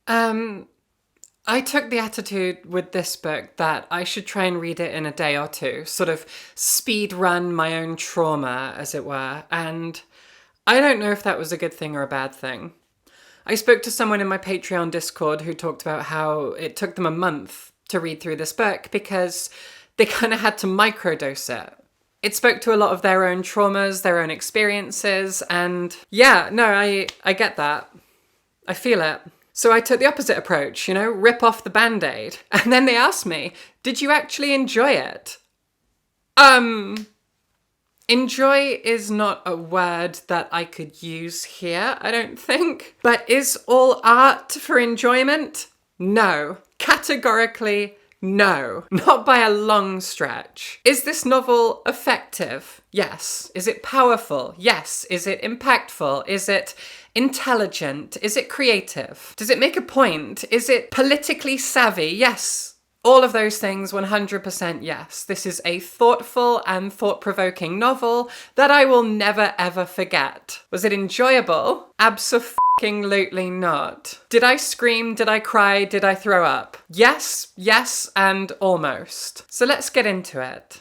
I took the attitude with this book that I should try and read it in a day or two, sort of speed run my own trauma, as it were, and I don't know if that was a good thing or a bad thing. I spoke to someone in my Patreon Discord who talked about how it took them a month to read through this book because they kind of had to microdose it. It spoke to a lot of their own traumas, their own experiences, and yeah, no, I get that. I feel it. So I took the opposite approach, rip off the Band-Aid. And then they asked me, did you actually enjoy it? Enjoy is not a word that I could use here, I don't think. But is all art for enjoyment? No. Categorically, no. Not by a long stretch. Is this novel effective? Yes. Is it powerful? Yes. Is it impactful? Is it intelligent? Is it creative? Does it make a point? Is it politically savvy? Yes. All of those things, 100% yes. This is a thoughtful and thought-provoking novel that I will never ever forget. Was it enjoyable? Absolutely not. Did I scream? Did I cry? Did I throw up? Yes, and almost. So let's get into it.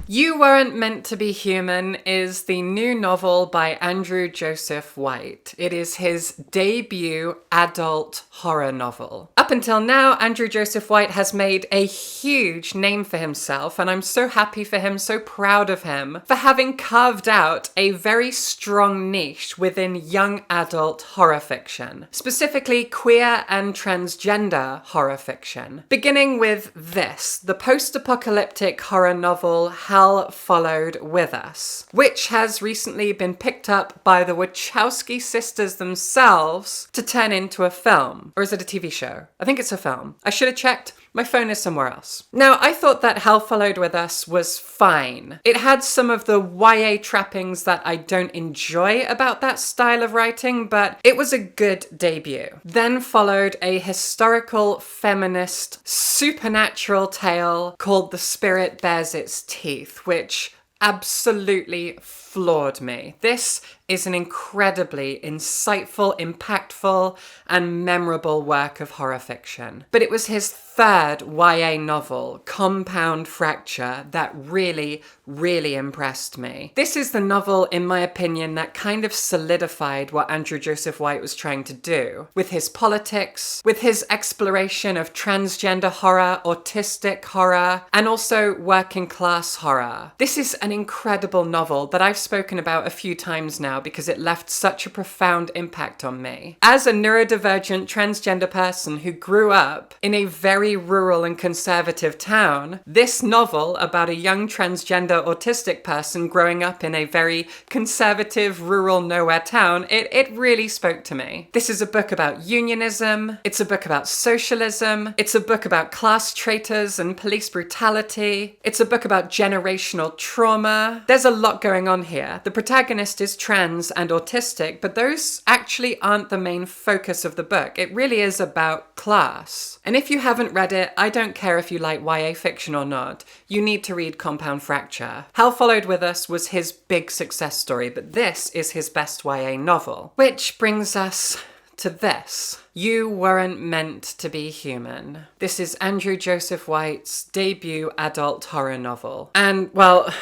You Weren't Meant to Be Human is the new novel by Andrew Joseph White. It is his debut adult horror novel. Up until now, Andrew Joseph White has made a huge name for himself, and I'm so happy for him, so proud of him, for having carved out a very strong niche within young adult horror fiction, specifically queer and transgender horror fiction. Beginning with this, the post-apocalyptic horror novel Hell Followed With Us, which has recently been picked up by the Wachowski sisters themselves to turn into a film. Or is it a TV show? I think it's a film. I should have checked. My phone is somewhere else. Now, I thought that Hell Followed With Us was fine. It had some of the YA trappings that I don't enjoy about that style of writing, but it was a good debut. Then followed a historical feminist supernatural tale called The Spirit Bears Its Teeth, which absolutely floored me. This is an incredibly insightful, impactful, and memorable work of horror fiction. But it was his third YA novel, Compound Fracture, that really impressed me. This is the novel, in my opinion, that kind of solidified what Andrew Joseph White was trying to do. With his politics, with his exploration of transgender horror, autistic horror, and also working class horror. This is an incredible novel that I've spoken about a few times now because it left such a profound impact on me. As a neurodivergent transgender person who grew up in a very rural and conservative town, this novel about a young transgender autistic person growing up in a very conservative rural nowhere town, it really spoke to me. This is a book about unionism, it's a book about socialism, it's a book about class traitors and police brutality, it's a book about generational trauma. There's a lot going on here. The protagonist is trans and autistic, but those actually aren't the main focus of the book. It really is about class. And if you haven't read it, I don't care if you like YA fiction or not. You need to read Compound Fracture. Hell Followed With Us was his big success story, but this is his best YA novel. Which brings us to this. You Weren't Meant to Be Human. This is Andrew Joseph White's debut adult horror novel. And, well,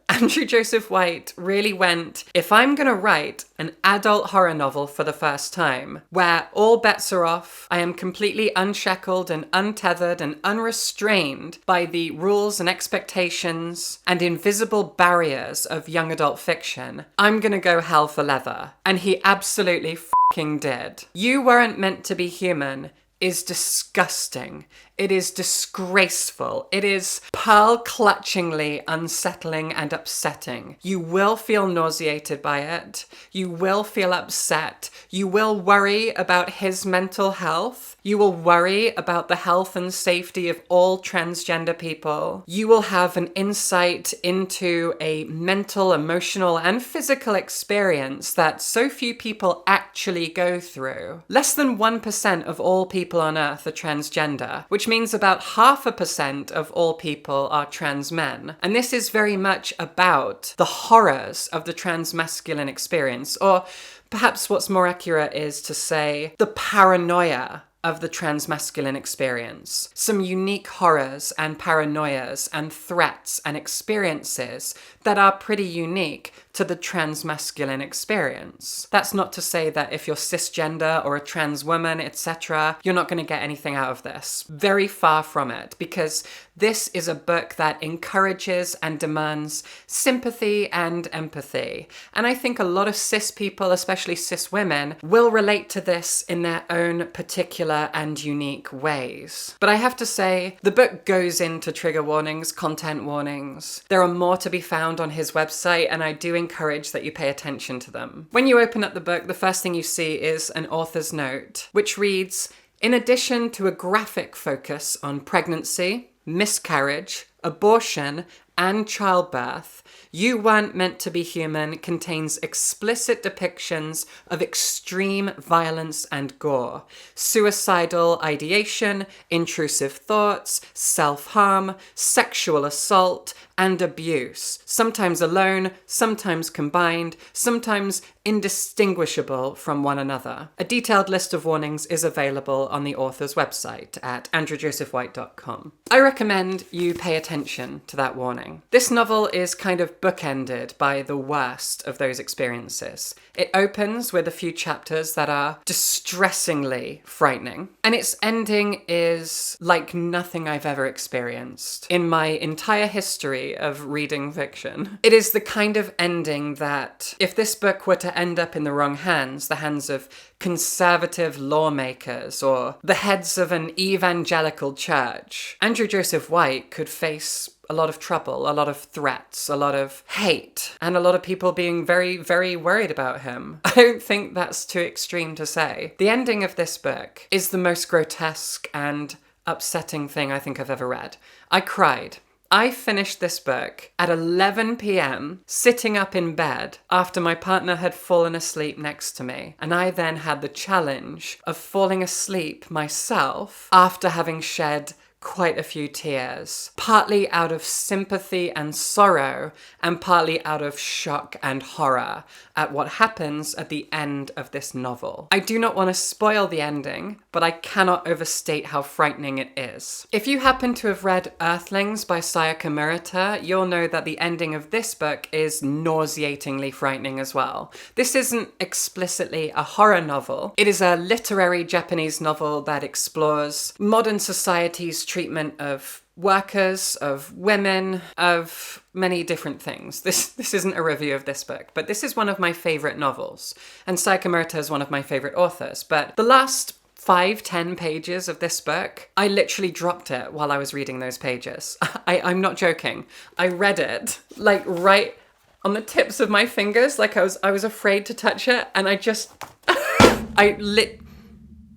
Andrew Joseph White really went, if I'm gonna write an adult horror novel for the first time, where all bets are off, I am completely unshackled and untethered and unrestrained by the rules and expectations and invisible barriers of young adult fiction, I'm gonna go hell for leather. And he absolutely f***ing did. You Weren't Meant to Be Human is disgusting. It is disgraceful. It is pearl-clutchingly unsettling and upsetting. You will feel nauseated by it. You will feel upset. You will worry about his mental health. You will worry about the health and safety of all transgender people. You will have an insight into a mental, emotional, and physical experience that so few people actually go through. Less than 1% of all people on Earth are transgender, which means about 0.5% of all people are trans men. And this is very much about the horrors of the transmasculine experience, or perhaps what's more accurate is to say the paranoia of the transmasculine experience, some unique horrors and paranoias and threats and experiences that are pretty unique to the transmasculine experience. That's not to say that if you're cisgender or a trans woman, etc., you're not going to get anything out of this. Very far from it, because this is a book that encourages and demands sympathy and empathy. And I think a lot of cis people, especially cis women, will relate to this in their own particular and unique ways. But I have to say, the book goes into trigger warnings, content warnings. There are more to be found on his website, and I do encourage that you pay attention to them. When you open up the book, the first thing you see is an author's note, which reads, "In addition to a graphic focus on pregnancy, miscarriage, abortion, and childbirth, You Weren't Meant to Be Human contains explicit depictions of extreme violence and gore, suicidal ideation, intrusive thoughts, self-harm, sexual assault, and abuse, sometimes alone, sometimes combined, sometimes indistinguishable from one another. A detailed list of warnings is available on the author's website at andrewjosephwhite.com. I recommend you pay attention to that warning. This novel is kind of bookended by the worst of those experiences. It opens with a few chapters that are distressingly frightening, and its ending is like nothing I've ever experienced in my entire history of reading fiction. It is the kind of ending that, if this book were to end up in the wrong hands, the hands of conservative lawmakers or the heads of an evangelical church, Andrew Joseph White could face a lot of trouble, a lot of threats, a lot of hate, and a lot of people being very, very worried about him. I don't think that's too extreme to say. The ending of this book is the most grotesque and upsetting thing I think I've ever read. I cried. I finished this book at 11 p.m, sitting up in bed after my partner had fallen asleep next to me. And I then had the challenge of falling asleep myself after having shed quite a few tears, partly out of sympathy and sorrow, and partly out of shock and horror at what happens at the end of this novel. I do not want to spoil the ending, but I cannot overstate how frightening it is. If you happen to have read Earthlings by Sayaka Murata, you'll know that the ending of this book is nauseatingly frightening as well. This isn't explicitly a horror novel. It is a literary Japanese novel that explores modern society's treatment of workers, of women, of many different things. This isn't a review of this book, but this is one of my favorite novels. And Sayaka Murata is one of my favorite authors. But the last 5-10 pages of this book, I literally dropped it while I was reading those pages. I'm not joking. I read it like right on the tips of my fingers, like I was afraid to touch it, and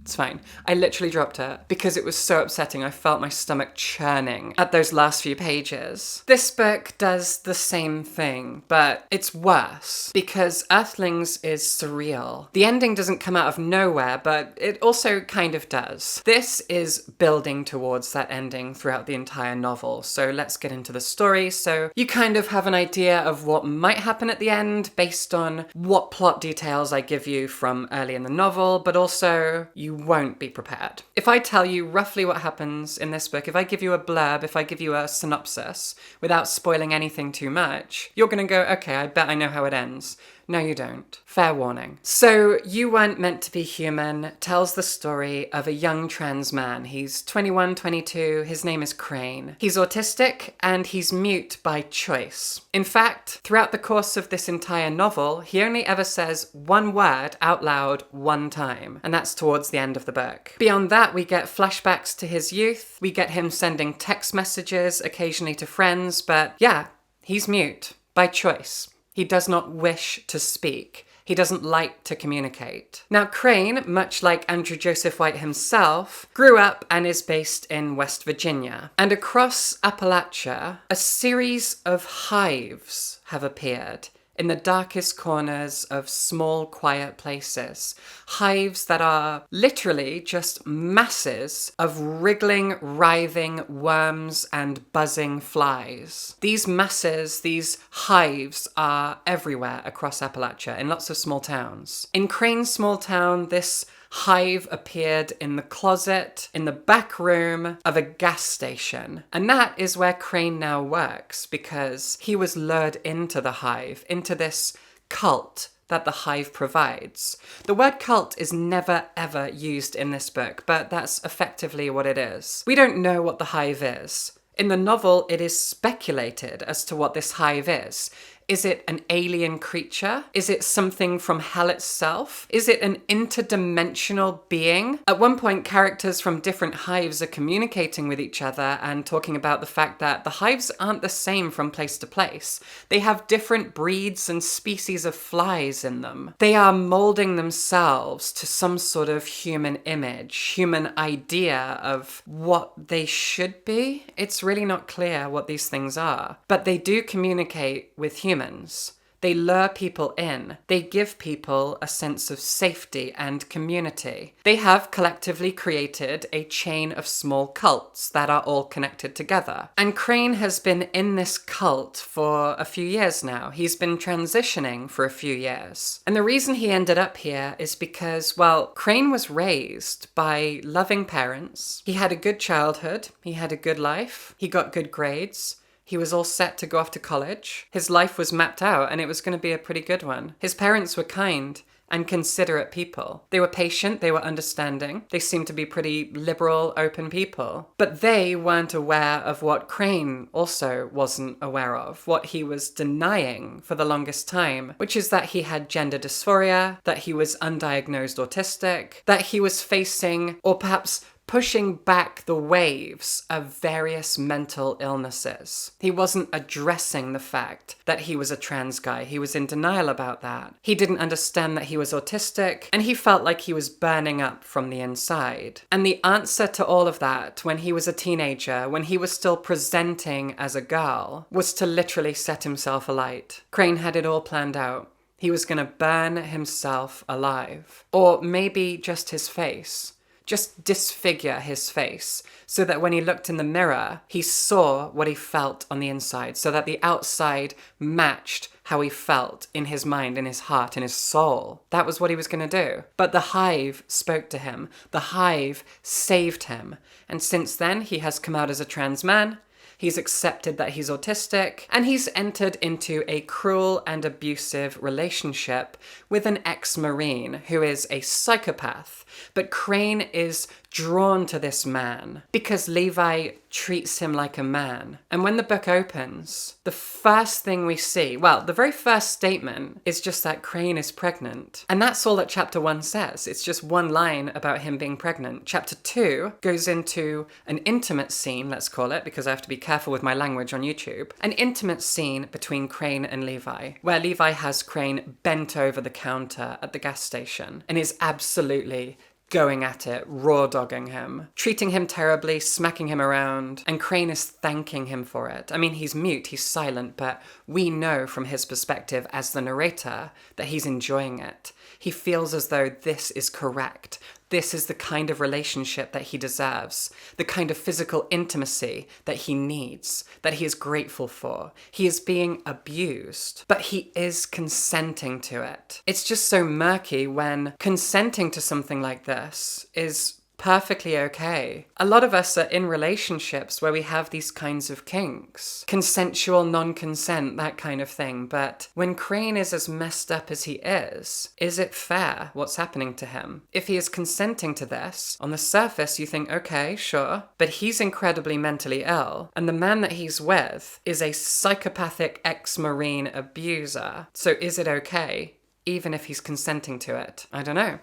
it's fine. I literally dropped it because it was so upsetting. I felt my stomach churning at those last few pages. This book does the same thing, but it's worse because Earthlings is surreal. The ending doesn't come out of nowhere, but it also kind of does. This is building towards that ending throughout the entire novel. So let's get into the story so you kind of have an idea of what might happen at the end based on what plot details I give you from early in the novel, but also you won't be prepared. If I tell you roughly what happens in this book, if I give you a blurb, if I give you a synopsis without spoiling anything too much, you're gonna go, okay, I bet I know how it ends. No, you don't. Fair warning. So, You Weren't Meant to Be Human tells the story of a young trans man. He's 21, 22. His name is Crane. He's autistic and he's mute by choice. In fact, throughout the course of this entire novel, he only ever says one word out loud one time, and that's towards the end of the book. Beyond that, we get flashbacks to his youth. We get him sending text messages occasionally to friends, but yeah, he's mute by choice. He does not wish to speak. He doesn't like to communicate. Now, Crane, much like Andrew Joseph White himself, grew up and is based in West Virginia. And across Appalachia, a series of hives have appeared in the darkest corners of small, quiet places. Hives that are literally just masses of wriggling, writhing worms and buzzing flies. These masses, these hives, are everywhere across Appalachia, in lots of small towns. In Crane's small town, this Hive appeared in the closet, in the back room of a gas station. And that is where Crane now works, because he was lured into the Hive, into this cult that the Hive provides. The word cult is never ever used in this book, but that's effectively what it is. We don't know what the Hive is. In the novel, it is speculated as to what this Hive is. Is it an alien creature? Is it something from hell itself? Is it an interdimensional being? At one point, characters from different hives are communicating with each other and talking about the fact that the hives aren't the same from place to place. They have different breeds and species of flies in them. They are molding themselves to some sort of human image, human idea of what they should be. It's really not clear what these things are, but they do communicate with humans. They lure people in. They give people a sense of safety and community. They have collectively created a chain of small cults that are all connected together. And Crane has been in this cult for a few years now. He's been transitioning for a few years. And the reason he ended up here is because, well, Crane was raised by loving parents. He had a good childhood. He had a good life. He got good grades. He was all set to go off to college. His life was mapped out and it was going to be a pretty good one. His parents were kind and considerate people. They were patient, they were understanding. They seemed to be pretty liberal, open people. But they weren't aware of what Crane also wasn't aware of, what he was denying for the longest time, which is that he had gender dysphoria, that he was undiagnosed autistic, that he was facing, or perhaps pushing back the waves of various mental illnesses. He wasn't addressing the fact that he was a trans guy. He was in denial about that. He didn't understand that he was autistic, and he felt like he was burning up from the inside. And the answer to all of that, when he was a teenager, when he was still presenting as a girl, was to literally set himself alight. Crane had it all planned out. He was going to burn himself alive. Or maybe just his face. Just disfigure his face so that when he looked in the mirror, he saw what he felt on the inside, so that the outside matched how he felt in his mind, in his heart, in his soul. That was what he was going to do. But the Hive spoke to him. The Hive saved him. And since then, he has come out as a trans man. He's accepted that he's autistic, and he's entered into a cruel and abusive relationship with an ex-Marine who is a psychopath. But Crane is drawn to this man because Levi treats him like a man. And when the book opens, the first thing we see, well, the very first statement is just that Crane is pregnant. And that's all that chapter 1 says. It's just one line about him being pregnant. Chapter 2 goes into an intimate scene, let's call it, because I have to be careful with my language on YouTube. An intimate scene between Crane and Levi, where Levi has Crane bent over the counter at the gas station and is absolutely going at it, raw dogging him, treating him terribly, smacking him around, and Crane is thanking him for it. I mean, he's mute, he's silent, but we know from his perspective as the narrator that he's enjoying it. He feels as though this is correct. This is the kind of relationship that he deserves, the kind of physical intimacy that he needs, that he is grateful for. He is being abused, but he is consenting to it. It's just so murky when consenting to something like this is perfectly okay. A lot of us are in relationships where we have these kinds of kinks. Consensual non-consent, that kind of thing. But when Crane is as messed up as he is it fair what's happening to him? If he is consenting to this, on the surface you think, okay, sure. But he's incredibly mentally ill. And the man that he's with is a psychopathic ex-Marine abuser. So is it okay, even if he's consenting to it? I don't know.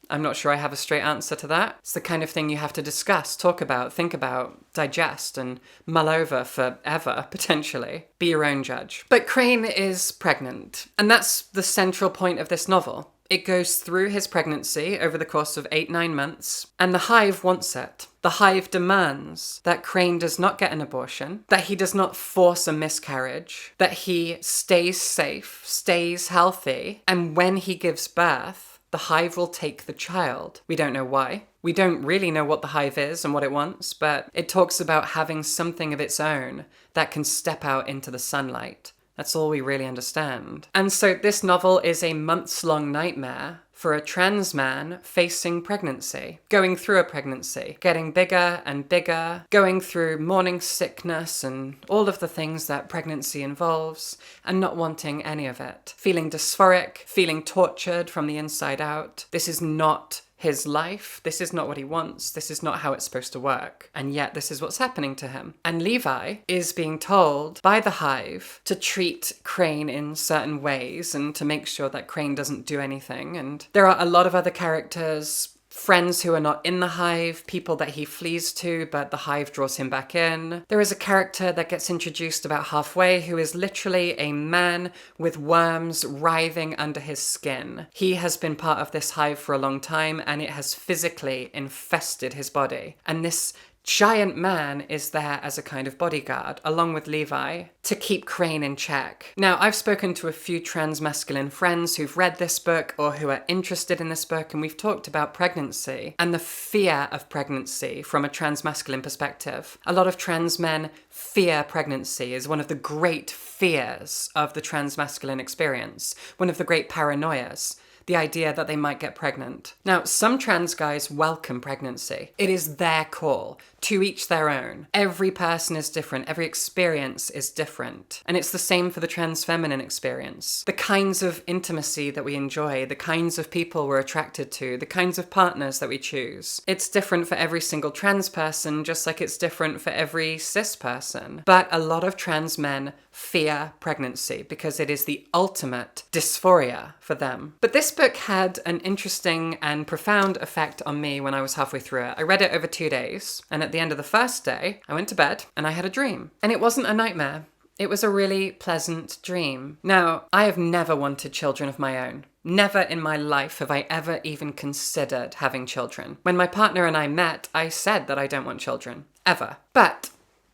I'm not sure I have a straight answer to that. It's the kind of thing you have to discuss, talk about, think about, digest, and mull over forever, potentially. Be your own judge. But Crane is pregnant, and that's the central point of this novel. It goes through his pregnancy over the course of 8-9 months, and the Hive wants it. The Hive demands that Crane does not get an abortion, that he does not force a miscarriage, that he stays safe, stays healthy, and when he gives birth, the Hive will take the child. We don't know why. We don't really know what the Hive is and what it wants, but it talks about having something of its own that can step out into the sunlight, That's all we really understand. And so this novel is a months-long nightmare for a trans man facing pregnancy, going through a pregnancy, getting bigger and bigger, going through morning sickness and all of the things that pregnancy involves, and not wanting any of it. Feeling dysphoric, feeling tortured from the inside out. This is not his life. This is not what he wants. This is not how it's supposed to work. And yet this is what's happening to him. And Levi is being told by the Hive to treat Crane in certain ways and to make sure that Crane doesn't do anything. And there are a lot of other characters, friends who are not in the Hive, people that he flees to, but the Hive draws him back in. There is a character that gets introduced about halfway who is literally a man with worms writhing under his skin. He has been part of this Hive for a long time and it has physically infested his body. And this giant man is there as a kind of bodyguard, along with Levi, to keep Crane in check. Now, I've spoken to a few trans-masculine friends who've read this book or who are interested in this book, and we've talked about pregnancy and the fear of pregnancy from a trans-masculine perspective. A lot of trans men fear pregnancy is one of the great fears of the trans-masculine experience, one of the great paranoias. The idea that they might get pregnant. Now, some trans guys welcome pregnancy. It is their call, to each their own. Every person is different, every experience is different. And it's the same for the trans feminine experience. The kinds of intimacy that we enjoy, the kinds of people we're attracted to, the kinds of partners that we choose. It's different for every single trans person, just like it's different for every cis person. But a lot of trans men fear pregnancy because it is the ultimate dysphoria for them. But this book had an interesting and profound effect on me when I was halfway through it. I read it over 2 days, and at the end of the first day, I went to bed and I had a dream. And it wasn't a nightmare. It was a really pleasant dream. Now, I have never wanted children of my own. Never in my life have I ever even considered having children. When my partner and I met, I said that I don't want children. Ever. But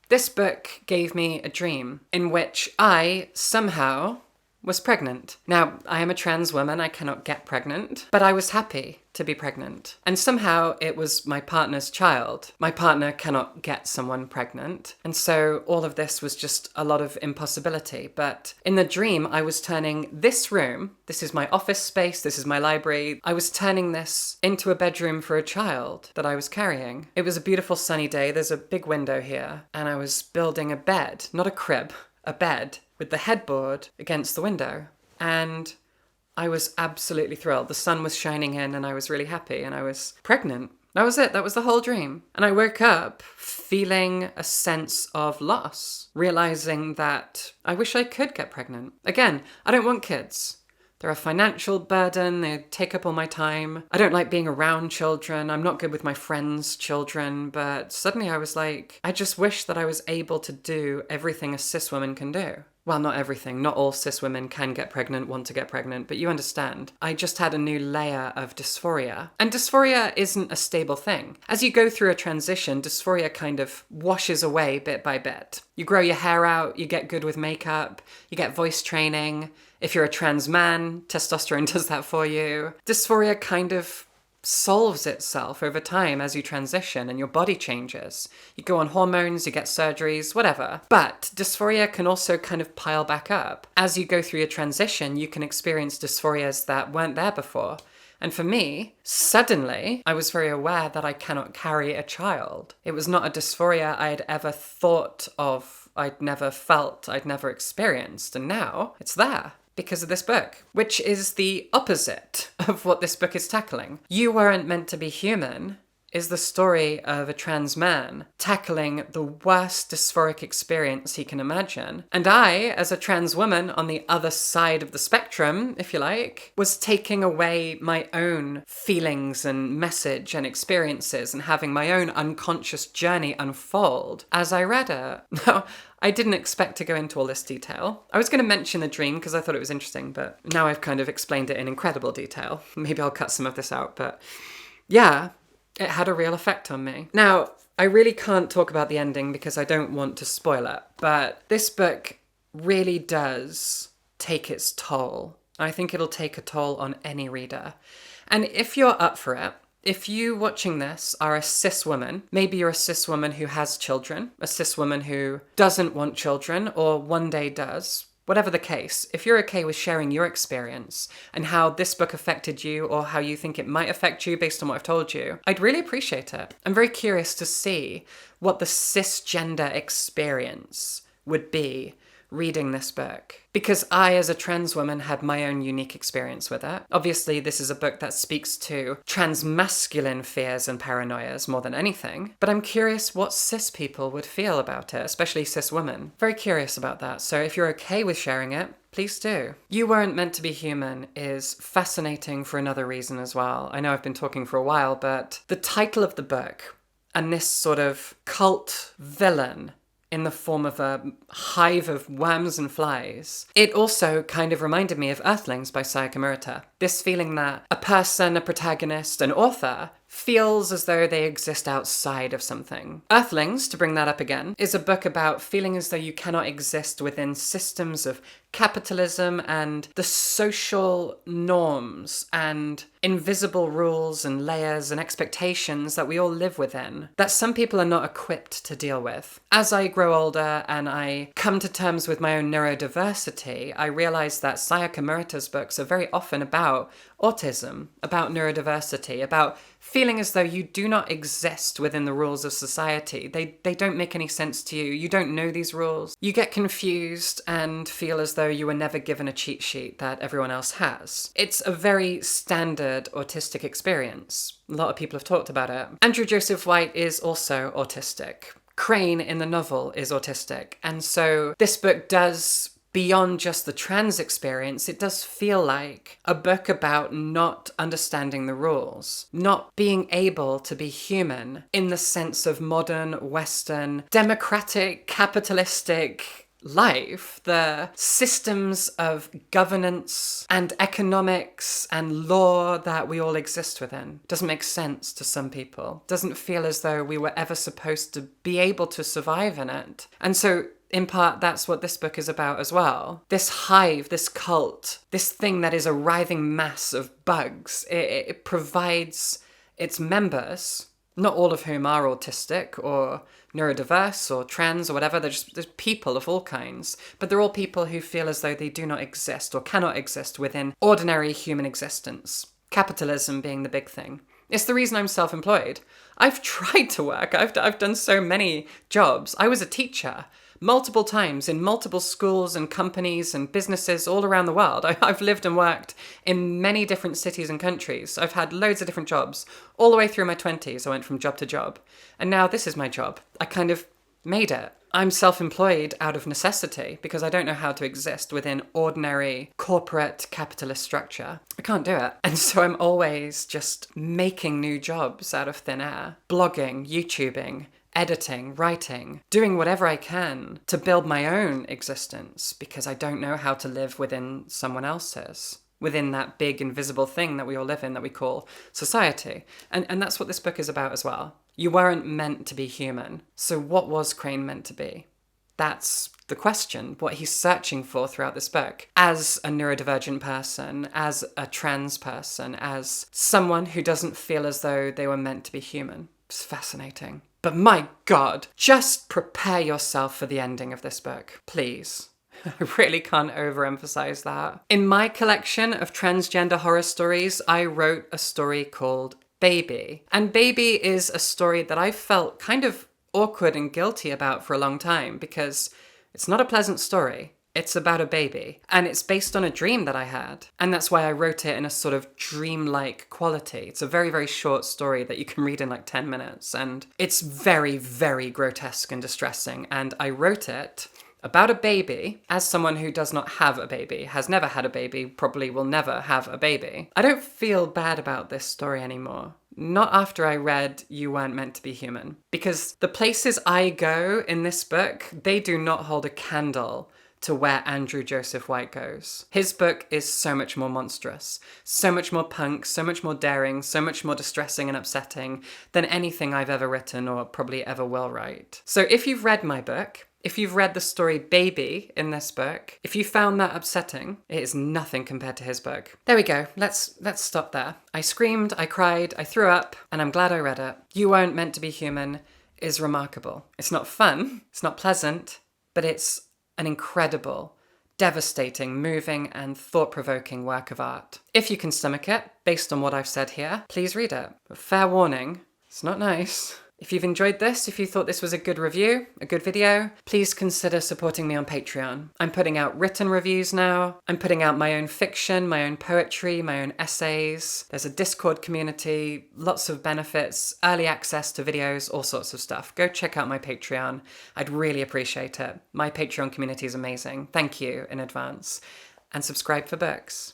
this book gave me a dream in which I somehow was pregnant. Now, I am a trans woman, I cannot get pregnant, but I was happy to be pregnant. And somehow it was my partner's child. My partner cannot get someone pregnant. And so all of this was just a lot of impossibility. But in the dream, I was turning this room, this is my office space, this is my library, I was turning this into a bedroom for a child that I was carrying. It was a beautiful sunny day, there's a big window here, and I was building a bed, not a crib, a bed, with the headboard against the window. And I was absolutely thrilled. The sun was shining in and I was really happy and I was pregnant. That was it. That was the whole dream. And I woke up feeling a sense of loss, realizing that I wish I could get pregnant. Again, I don't want kids. They're a financial burden, they take up all my time. I don't like being around children, I'm not good with my friends' children, but suddenly I was like, I just wish that I was able to do everything a cis woman can do. Well, not everything. Not all cis women can get pregnant, want to get pregnant, but you understand. I just had a new layer of dysphoria. And dysphoria isn't a stable thing. As you go through a transition, dysphoria kind of washes away bit by bit. You grow your hair out, you get good with makeup, you get voice training. If you're a trans man, testosterone does that for you. Dysphoria kind of solves itself over time as you transition and your body changes. You go on hormones, you get surgeries, whatever. But dysphoria can also kind of pile back up. As you go through your transition, you can experience dysphorias that weren't there before. And for me, suddenly, I was very aware that I cannot carry a child. It was not a dysphoria I had ever thought of, I'd never felt, I'd never experienced. And now it's there. Because of this book, which is the opposite of what this book is tackling. You Weren't Meant to Be Human is the story of a trans man tackling the worst dysphoric experience he can imagine. And I, as a trans woman on the other side of the spectrum, if you like, was taking away my own feelings and message and experiences and having my own unconscious journey unfold as I read it. Now, I didn't expect to go into all this detail. I was going to mention the dream because I thought it was interesting, but now I've kind of explained it in incredible detail. Maybe I'll cut some of this out, but yeah, it had a real effect on me. Now, I really can't talk about the ending because I don't want to spoil it, but this book really does take its toll. I think it'll take a toll on any reader. And if you're up for it, if you watching this are a cis woman, maybe you're a cis woman who has children, a cis woman who doesn't want children or one day does, Whatever the case, if you're okay with sharing your experience and how this book affected you or how you think it might affect you based on what I've told you, I'd really appreciate it. I'm very curious to see what the cisgender experience would be reading this book, because I, as a trans woman, had my own unique experience with it. Obviously, this is a book that speaks to trans masculine fears and paranoias more than anything, but I'm curious what cis people would feel about it, especially cis women. Very curious about that, so if you're okay with sharing it, please do. You Weren't Meant to Be Human is fascinating for another reason as well. I know I've been talking for a while, but the title of the book and this sort of cult villain in the form of a hive of worms and flies, it also kind of reminded me of Earthlings by Sayaka Murata. This feeling that a person, a protagonist, an author, feels as though they exist outside of something. Earthlings, to bring that up again, is a book about feeling as though you cannot exist within systems of capitalism and the social norms and invisible rules and layers and expectations that we all live within, that some people are not equipped to deal with. As I grow older and I come to terms with my own neurodiversity, I realize that Sayaka Murata's books are very often about autism, about neurodiversity, about feeling as though you do not exist within the rules of society. They don't make any sense to you. You don't know these rules. You get confused and feel as though you were never given a cheat sheet that everyone else has. It's a very standard autistic experience. A lot of people have talked about it. Andrew Joseph White is also autistic. Crane in the novel is autistic. And so this book does, beyond just the trans experience, it does feel like a book about not understanding the rules, not being able to be human in the sense of modern, Western, democratic, capitalistic life. The systems of governance and economics and law that we all exist within doesn't make sense to some people. Doesn't feel as though we were ever supposed to be able to survive in it. And so in part, that's what this book is about as well. This hive, this cult, this thing that is a writhing mass of bugs, it provides its members, not all of whom are autistic or neurodiverse or trans or whatever, there's people of all kinds, but they're all people who feel as though they do not exist or cannot exist within ordinary human existence. Capitalism being the big thing. It's the reason I'm self-employed. I've tried to work. I've done so many jobs. I was a teacher multiple times in multiple schools and companies and businesses all around the world. I've lived and worked in many different cities and countries. I've had loads of different jobs. All the way through my 20s, I went from job to job. And now this is my job. I kind of made it. I'm self-employed out of necessity because I don't know how to exist within ordinary corporate capitalist structure. I can't do it. And so I'm always just making new jobs out of thin air. Blogging, YouTubing, editing, writing, doing whatever I can to build my own existence because I don't know how to live within someone else's, within that big invisible thing that we all live in that we call society. And that's what this book is about as well. You weren't meant to be human. So what was Crane meant to be? That's the question, what he's searching for throughout this book. As a neurodivergent person, as a trans person, as someone who doesn't feel as though they were meant to be human. It's fascinating. But my God, just prepare yourself for the ending of this book, please. I really can't overemphasize that. In my collection of transgender horror stories, I wrote a story called Baby. And Baby is a story that I felt kind of awkward and guilty about for a long time because it's not a pleasant story. It's about a baby, and it's based on a dream that I had. And that's why I wrote it in a sort of dreamlike quality. It's a very, very short story that you can read in like 10 minutes. And it's very, very grotesque and distressing. And I wrote it about a baby as someone who does not have a baby, has never had a baby, probably will never have a baby. I don't feel bad about this story anymore. Not after I read You Weren't Meant to Be Human. Because the places I go in this book, they do not hold a candle to where Andrew Joseph White goes. His book is so much more monstrous, so much more punk, so much more daring, so much more distressing and upsetting than anything I've ever written or probably ever will write. So if you've read my book, if you've read the story Baby in this book, if you found that upsetting, it is nothing compared to his book. There we go. Let's stop there. I screamed, I cried, I threw up, and I'm glad I read it. You Weren't Meant to Be Human is remarkable. It's not fun, it's not pleasant, but it's an incredible, devastating, moving, and thought-provoking work of art. If you can stomach it, based on what I've said here, please read it. But fair warning, it's not nice. If you've enjoyed this, if you thought this was a good review, a good video, please consider supporting me on Patreon. I'm putting out written reviews now. I'm putting out my own fiction, my own poetry, my own essays. There's a Discord community, lots of benefits, early access to videos, all sorts of stuff. Go check out my Patreon. I'd really appreciate it. My Patreon community is amazing. Thank you in advance. And subscribe for books.